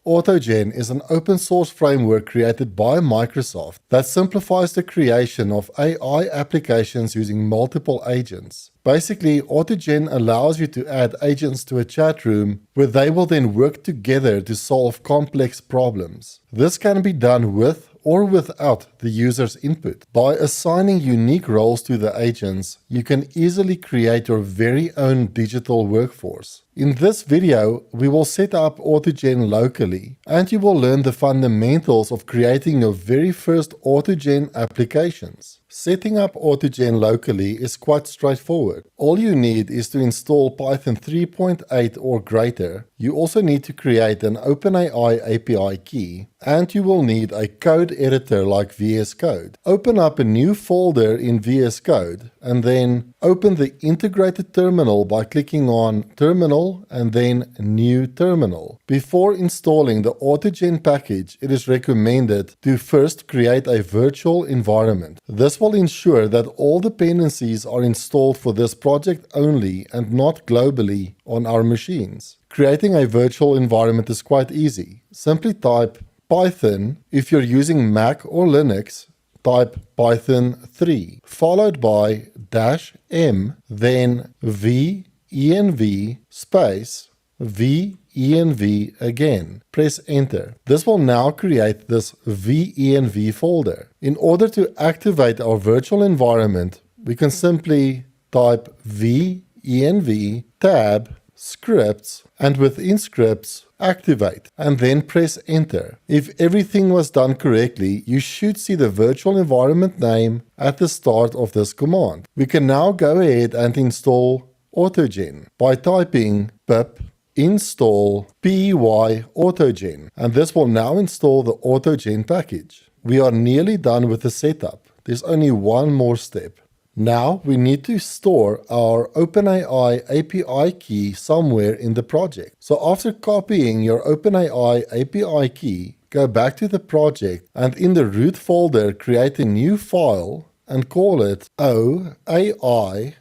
AutoGen is an open source framework created by Microsoft that simplifies the creation of AI applications using multiple agents. Basically, AutoGen allows you to add agents to a chat room where they will then work together to solve complex problems. This can be done with or without the user's input. By assigning unique roles to the agents, you can easily create your very own digital workforce. In this video, we will set up AutoGen locally, and you will learn the fundamentals of creating your very first AutoGen applications. Setting up AutoGen locally is quite straightforward. All you need is to install Python 3.8 or greater. You also need to create an OpenAI API key, and you will need a code editor like VS Code. Open up a new folder in VS Code, and then open the integrated terminal by clicking on Terminal and then New Terminal. Before installing the AutoGen package, it is recommended to first create a virtual environment. This will ensure that all dependencies are installed for this project only and not globally on our machines. Creating a virtual environment is quite easy. Simply type Python. If you're using Mac or Linux, type Python 3, followed by -m, then venv space venv again. Press enter. This will now create this venv folder. In order to activate our virtual environment, we can simply type venv tab scripts, and within scripts, activate, and then press enter. If everything was done correctly, you should see the virtual environment name at the start of this command. We can now go ahead and install AutoGen by typing pip install py AutoGen, and this will now install the AutoGen package. We are nearly done with the setup. There's only one more step. Now we need to store our OpenAI API key somewhere in the project. So after copying your OpenAI API key, go back to the project and in the root folder create a new file and call it OAI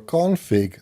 config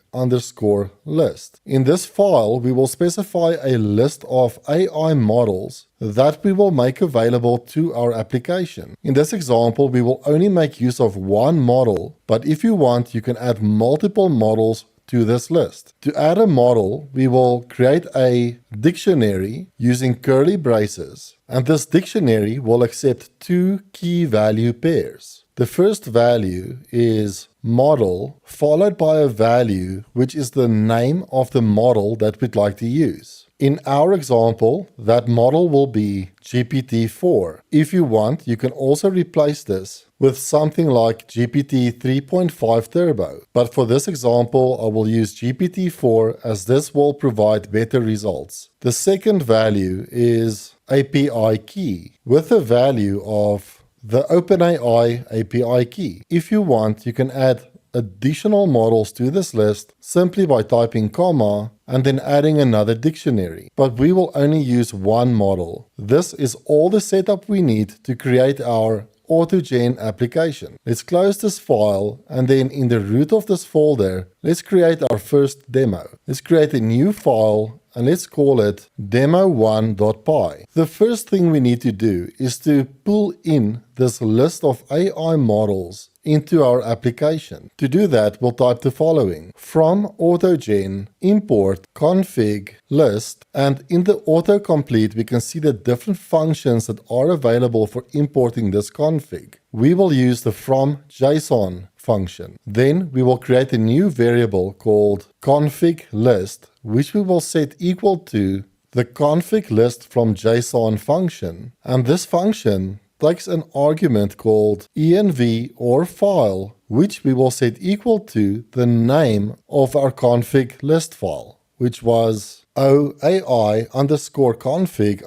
list. In this file, we will specify a list of AI models that we will make available to our application. In this example, we will only make use of one model, but if you want, you can add multiple models to this list. To add a model, we will create a dictionary using curly braces, and this dictionary will accept two key value pairs. The first value is model, followed by a value which is the name of the model that we'd like to use. In our example, that model will be GPT-4. If you want, you can also replace this with something like GPT 3.5 Turbo. But for this example, I will use GPT-4 as this will provide better results. The second value is API key with a value of the OpenAI API key. If you want, you can add additional models to this list simply by typing comma and then adding another dictionary. But we will only use one model. This is all the setup we need to create our AutoGen application. Let's close this file, and then in the root of this folder, let's create our first demo. Let's create a new file and let's call it demo1.py. The first thing we need to do is to pull in this list of AI models into our application. To do that, we'll type the following: from AutoGen import config list, and in the autocomplete we can see the different functions that are available for importing this config. We will use the from JSON function. Then we will create a new variable called config list, which we will set equal to the config list from JSON function, and this function takes an argument called env or file, which we will set equal to the name of our config list file, which was OAI config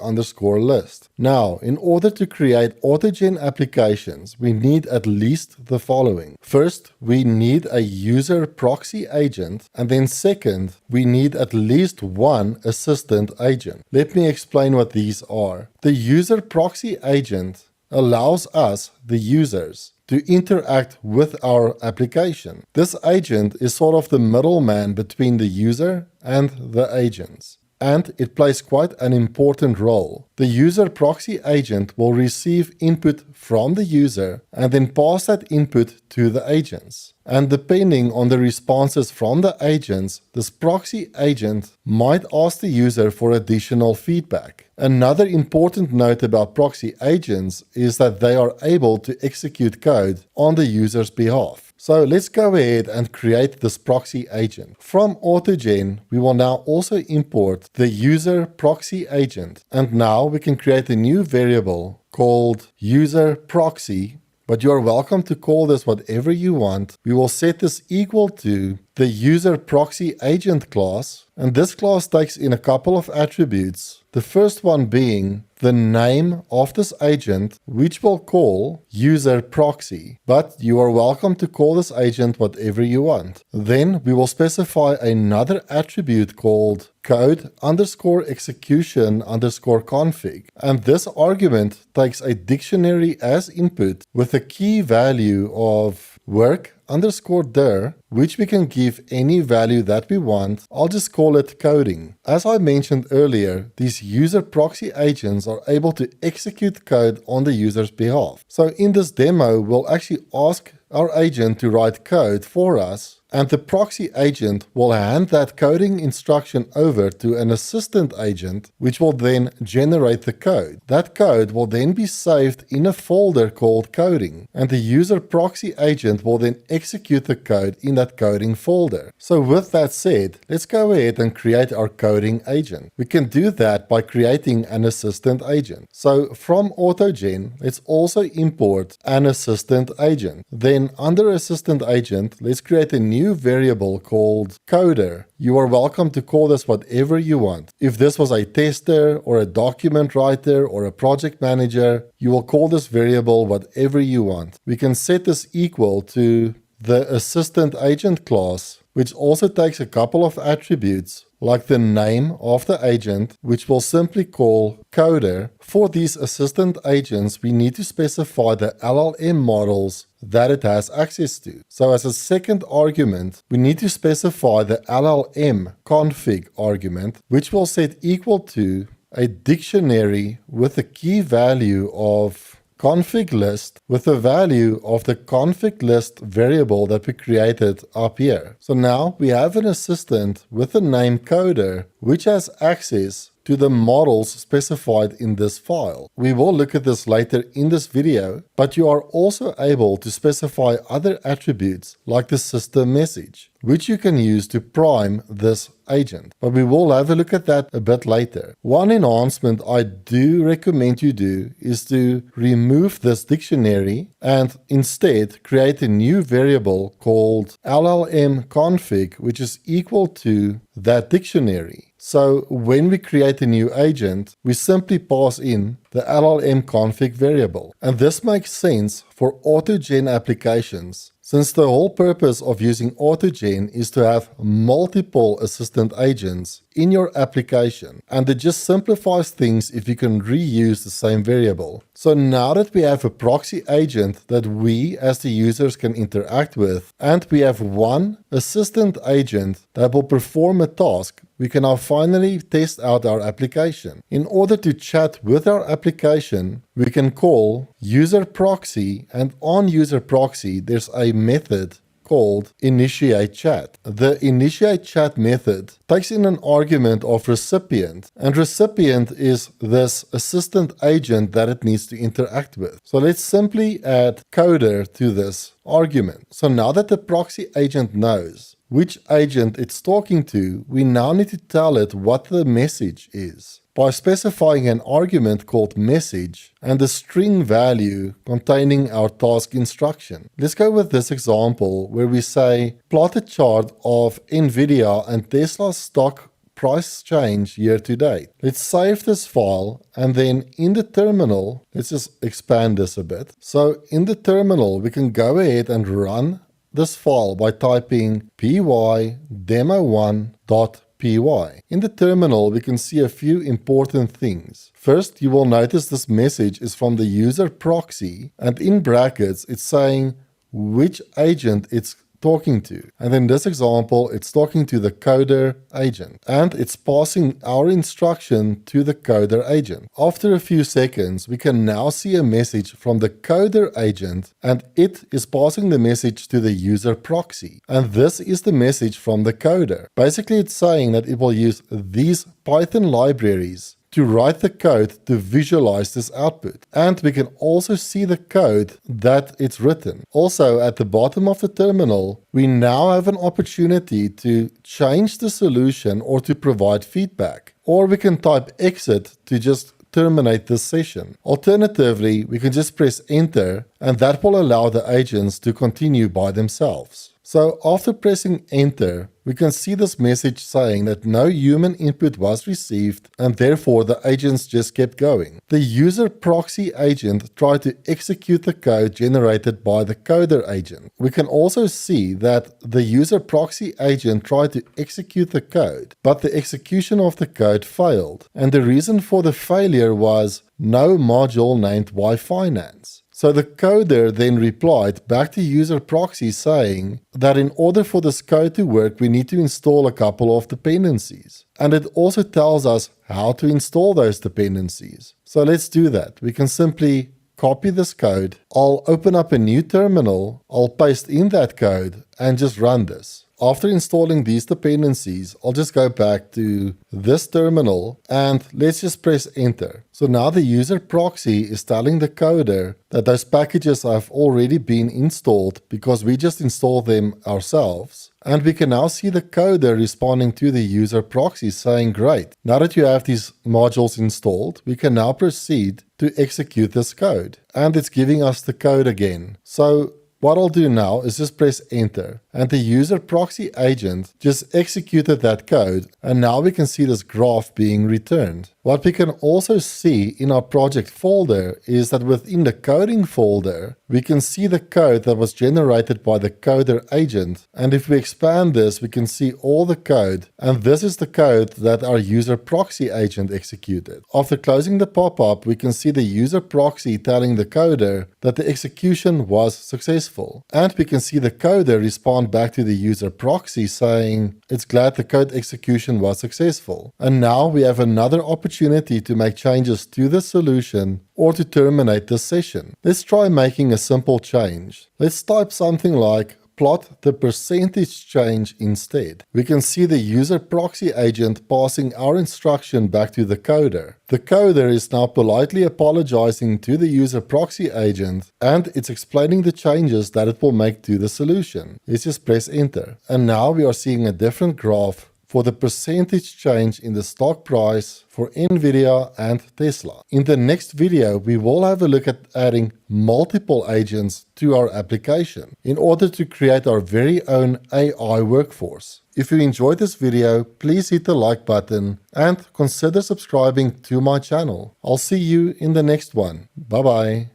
list. Now, in order to create AutoGen applications, we need at least the following. First, we need a UserProxyAgent, and then second, we need at least one assistant agent. Let me explain what these are. The UserProxyAgent allows us, the users, to interact with our application. This agent is sort of the middleman between the user and the agents. and it plays quite an important role. The user proxy agent will receive input from the user and then pass that input to the agents. And depending on the responses from the agents, this proxy agent might ask the user for additional feedback. Another important note about proxy agents is that they are able to execute code on the user's behalf. So let's go ahead and create this proxy agent. From AutoGen, we will now also import the user proxy agent. And now we can create a new variable called UserProxy, but you are welcome to call this whatever you want. We will set this equal to the UserProxyAgent class, and this class takes in a couple of attributes. The first one being the name of this agent, which we'll call UserProxy, but you are welcome to call this agent whatever you want. Then we will specify another attribute called code_execution_config, and this argument takes a dictionary as input with a key value of work_dir, which we can give any value that we want. I'll just call it coding. As I mentioned earlier, these user proxy agents are able to execute code on the user's behalf. So in this demo, we'll actually ask our agent to write code for us, and the proxy agent will hand that coding instruction over to an assistant agent, which will then generate the code. That code will then be saved in a folder called coding, and the user proxy agent will then execute the code in that coding folder. So with that said, let's go ahead and create our coding agent. We can do that by creating an assistant agent. So from AutoGen, let's also import an assistant agent. Then under assistant agent, let's create a new variable called coder. You are welcome to call this whatever you want. If this was a tester or a document writer or a project manager, you will call this variable whatever you want. We can set this equal to the assistant agent class, which also takes a couple of attributes like the name of the agent, which we'll simply call coder. For these assistant agents, we need to specify the LLM models that it has access to. So as a second argument, we need to specify the LLM config argument, which we'll set equal to a dictionary with a key value of config list with the value of the config list variable that we created up here. So now we have an assistant with the name coder, which has access to the models specified in this file. We will look at this later in this video, but you are also able to specify other attributes like the system message, which you can use to prime this agent. But we will have a look at that a bit later. One enhancement I do recommend you do is to remove this dictionary and instead create a new variable called LLM config, which is equal to that dictionary. So when we create a new agent, we simply pass in the LLM config variable. And this makes sense for AutoGen applications, since the whole purpose of using AutoGen is to have multiple assistant agents in your application, and it just simplifies things if you can reuse the same variable. So now that we have a proxy agent that we as the users can interact with, and we have one assistant agent that will perform a task, we can now finally test out our application. In order to chat with our application, we can call UserProxy, and on UserProxy there's a method called Initiate Chat. The Initiate Chat method takes in an argument of recipient, and recipient is this assistant agent that it needs to interact with. So let's simply add coder to this argument. So now that the proxy agent knows which agent it's talking to, we now need to tell it what the message is by specifying an argument called message and a string value containing our task instruction. Let's go with this example where we say plot a chart of Nvidia and Tesla stock price change year to date. Let's save this file, and then in the terminal, let's just expand this a bit. So in the terminal, we can go ahead and run this file by typing py-demo1.py. In the terminal, we can see a few important things. First, you will notice this message is from the user proxy, and in brackets, it's saying which agent it's talking to. And in this example, it's talking to the coder agent, and it's passing our instruction to the coder agent. After a few seconds, we can now see a message from the coder agent, and it is passing the message to the user proxy. And this is the message from the coder. Basically, it's saying that it will use these Python libraries to write the code to visualize this output. And we can also see the code that it's written. Also, at the bottom of the terminal, we now have an opportunity to change the solution or to provide feedback. Or we can type exit to just terminate this session. Alternatively, we can just press enter, and that will allow the agents to continue by themselves. So after pressing enter, we can see this message saying that no human input was received, and therefore the agents just kept going. The user proxy agent tried to execute the code generated by the coder agent. We can also see that the user proxy agent tried to execute the code, but the execution of the code failed. And the reason for the failure was no module named yFinance. So the coder then replied back to user proxy saying that in order for this code to work, we need to install a couple of dependencies. And it also tells us how to install those dependencies. So let's do that. We can simply copy this code. I'll open up a new terminal. I'll paste in that code and just run this. After installing these dependencies, I'll just go back to this terminal and let's just press enter. So now the user proxy is telling the coder that those packages have already been installed because we just installed them ourselves. And we can now see the coder responding to the user proxy saying, great, now that you have these modules installed, we can now proceed to execute this code. And it's giving us the code again. So what I'll do now is just press enter, and the user proxy agent just executed that code, and now we can see this graph being returned. What we can also see in our project folder is that within the coding folder, we can see the code that was generated by the coder agent. And if we expand this, we can see all the code, and this is the code that our user proxy agent executed. After closing the pop-up, we can see the user proxy telling the coder that the execution was successful. And we can see the coder respond back to the user proxy saying, it's glad the code execution was successful. And now we have another opportunity to make changes to the solution or to terminate the session. Let's try making a simple change. Let's type something like plot the percentage change instead. We can see the user proxy agent passing our instruction back to the coder. The coder is now politely apologizing to the user proxy agent, and it's explaining the changes that it will make to the solution. Let's just press enter. And now we are seeing a different graph for the percentage change in the stock price for Nvidia and Tesla. In the next video, we will have a look at adding multiple agents to our application in order to create our very own AI workforce. If you enjoyed this video, please hit the like button and consider subscribing to my channel. I'll see you in the next one. Bye bye.